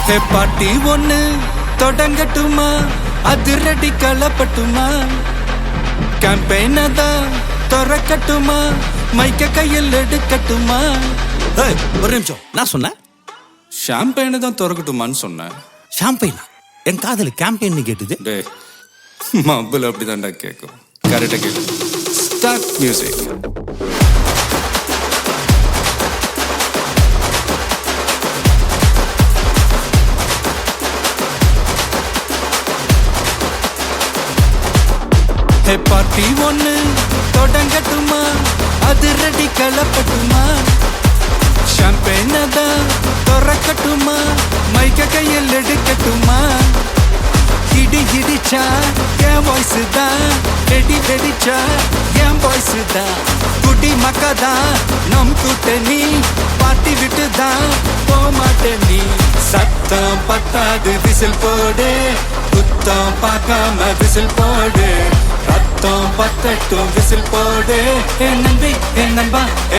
ஹே பாட்டி ஒண்ணு தொடங்கட்டுமா, அதிரடி களப்பட்டுமா, கேம்பெயின தான் திறக்கட்டுமா, மைக்க கையில் எடுக்கட்டுமா. ஒரு நிமிஷம், நான் சொன்னேன் ஷாம்பெயினை தான் திறக்கட்டுமான்னு சொன்னேன். ஷாம்பெயினா? என் காதல் கேம்பெயின் கேட்டுது. டே மப்பிள் அப்படிதான்டா கேட்கும். கரெக்டாக கேட்கு. Start music. ஹே பார்ட்டி ஒண்ணு தொடங்கட்டுமா, அதிரடி களப்பட்டுமா, ஷாம்பெயினை தான் திறக்கட்டுமா, மைக்க கையில் எடுக்கட்டுமா. இடி இடிச்சா என் வாய்ஸ் தான், வெடி வெடிச்சா என் வாய்ஸ் தான், குடி மக்கதான் நம் கூட்டணி, பாட்டி விட்டு தான் போமாட்ட நீ. சத்தம் பத்தாது விசில் போடு, குத்தம் பார்க்காம விசில் போடு, ரத்தம் பத்தட்டும் விசில் போடு. என் நம்பி என் நண்பா